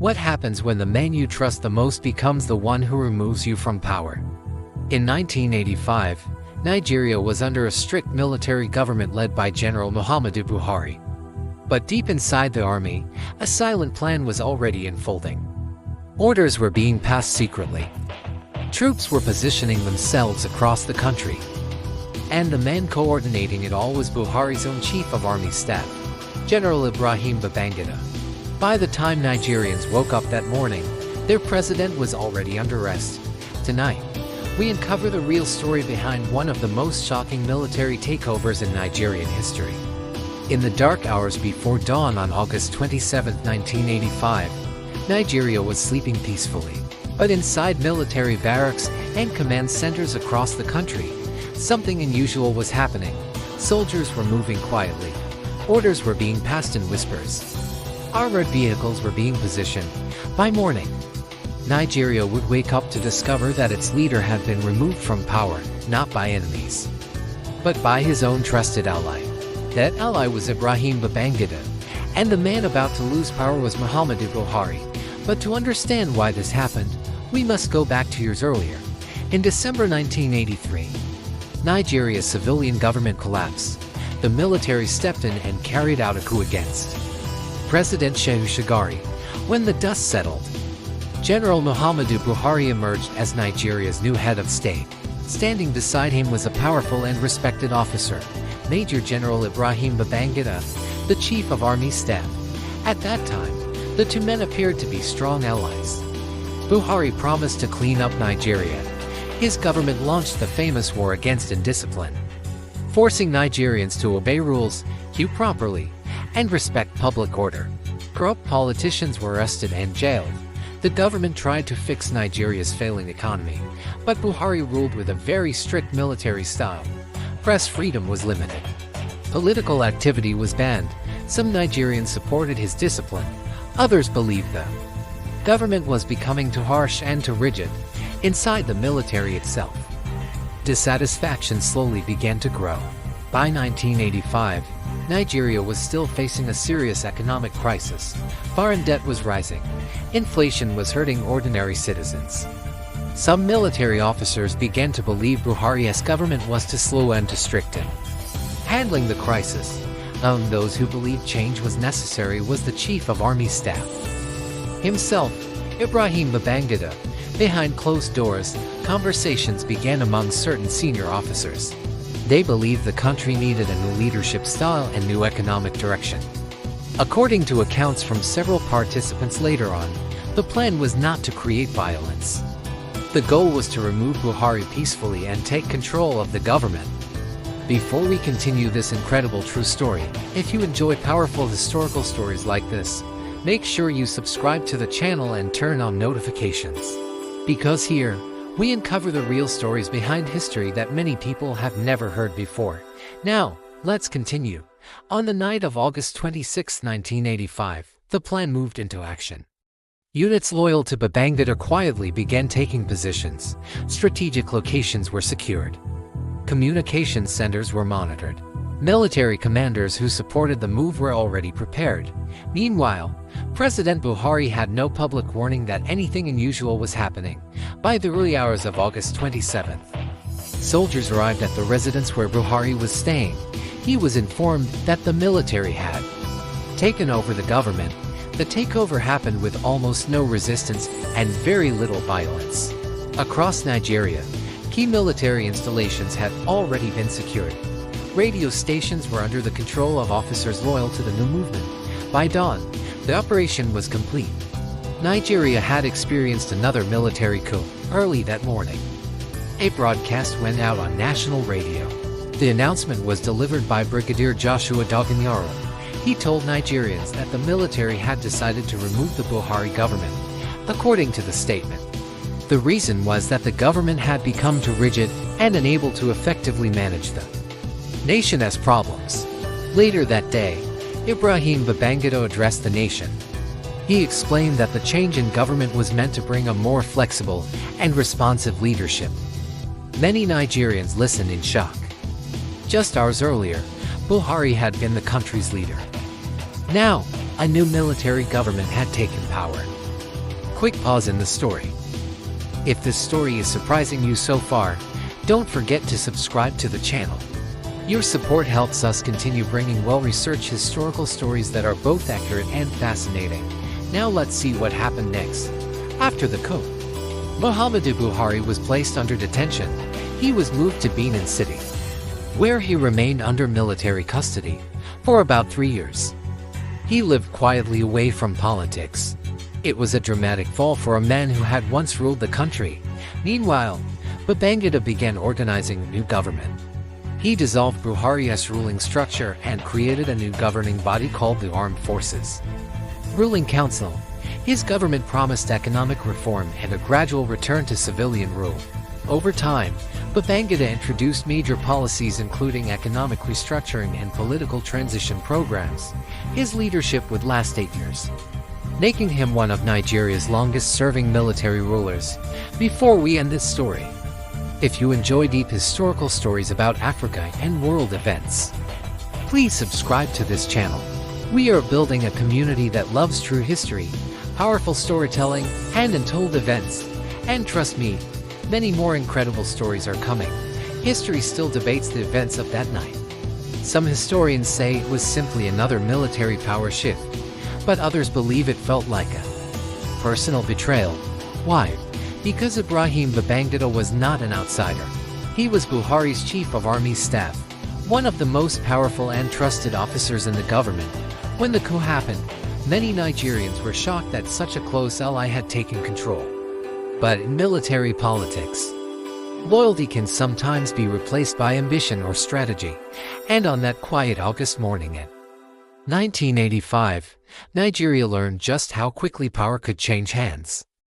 What happens when the man you trust the most becomes the one who removes you from power? In 1985, Nigeria was under a strict military government led by General Muhammadu Buhari. But deep inside the army, a silent plan was already unfolding. Orders were being passed secretly. Troops were positioning themselves across the country. And the man coordinating it all was Buhari's own Chief of Army Staff, General Ibrahim Babangida. By the time Nigerians woke up that morning, their president was already under arrest. Tonight, we uncover the real story behind one of the most shocking military takeovers in Nigerian history. In the dark hours before dawn on August 27, 1985, Nigeria was sleeping peacefully. But inside military barracks and command centers across the country, something unusual was happening. Soldiers were moving quietly. Orders were being passed in whispers. Armored vehicles were being positioned. By morning, Nigeria would wake up to discover that its leader had been removed from power, not by enemies, but by his own trusted ally. That ally was Ibrahim Babangida, and the man about to lose power was Muhammadu Buhari. But to understand why this happened, we must go back 2 years earlier. In December 1983, Nigeria's civilian government collapsed. The military stepped in and carried out a coup against President Shehu Shagari. When the dust settled, General Muhammadu Buhari emerged as Nigeria's new head of state. Standing beside him was a powerful and respected officer, Major General Ibrahim Babangida, the Chief of Army Staff. At that time, the two men appeared to be strong allies. Buhari promised to clean up Nigeria. His government launched the famous war against indiscipline, forcing Nigerians to obey rules, queue properly, and respect public order. Corrupt politicians were arrested and jailed. The government tried to fix Nigeria's failing economy, but Buhari ruled with a very strict military style. Press freedom was limited. Political activity was banned. Some Nigerians supported his discipline. Others believed the government was becoming too harsh and too rigid. Inside the military itself, dissatisfaction slowly began to grow. By 1985, Nigeria was still facing a serious economic crisis. Foreign debt was rising. Inflation was hurting ordinary citizens. Some military officers began to believe Buhari's government was too slow and too strict in handling the crisis. Among those who believed change was necessary was the Chief of Army Staff himself, Ibrahim Babangida. Behind closed doors, conversations began among certain senior officers. They believed the country needed a new leadership style and new economic direction. According to accounts from several participants later on, the plan was not to create violence. The goal was to remove Buhari peacefully and take control of the government. Before we continue this incredible true story, if you enjoy powerful historical stories like this, make sure you subscribe to the channel and turn on notifications. Because here, we uncover the real stories behind history that many people have never heard before. Now, let's continue. On the night of August 26, 1985, the plan moved into action. Units loyal to Babangida quietly began taking positions. Strategic locations were secured. Communication centers were monitored. Military commanders who supported the move were already prepared. Meanwhile, President Buhari had no public warning that anything unusual was happening. By the early hours of August 27th, soldiers arrived at the residence where Buhari was staying. He was informed that the military had taken over the government. The takeover happened with almost no resistance and very little violence. Across Nigeria, key military installations had already been secured. Radio stations were under the control of officers loyal to the new movement. By dawn, the operation was complete. Nigeria had experienced another military coup early that morning. A broadcast went out on national radio. The announcement was delivered by Brigadier Joshua Dogonyaro. He told Nigerians that the military had decided to remove the Buhari government. According to the statement, the reason was that the government had become too rigid and unable to effectively manage the nation's problems. Later that day, Ibrahim Babangida addressed the nation. He explained that the change in government was meant to bring a more flexible and responsive leadership. Many Nigerians listened in shock. Just hours earlier, Buhari had been the country's leader. Now, a new military government had taken power. Quick pause in the story. If this story is surprising you so far, don't forget to subscribe to the channel. Your support helps us continue bringing well-researched historical stories that are both accurate and fascinating. Now let's see what happened next. After the coup, Muhammadu Buhari was placed under detention. He was moved to Benin City, where he remained under military custody for about 3 years. He lived quietly away from politics. It was a dramatic fall for a man who had once ruled the country. Meanwhile, Babangida began organizing a new government. He dissolved Buhari's ruling structure and created a new governing body called the Armed Forces Ruling Council. His government promised economic reform and a gradual return to civilian rule. Over time, Babangida introduced major policies including economic restructuring and political transition programs. His leadership would last 8 years, making him one of Nigeria's longest-serving military rulers. Before we end this story, if you enjoy deep historical stories about Africa and world events, please subscribe to this channel. We are building a community that loves true history, powerful storytelling, and untold events. And trust me, many more incredible stories are coming. History still debates the events of that night. Some historians say it was simply another military power shift, but others believe it felt like a personal betrayal. Why? Because Ibrahim Babangida was not an outsider. He was Buhari's chief of army staff, one of the most powerful and trusted officers in the government. When the coup happened, many Nigerians were shocked that such a close ally had taken control. But in military politics, loyalty can sometimes be replaced by ambition or strategy. And on that quiet August morning in 1985, Nigeria learned just how quickly power could change hands.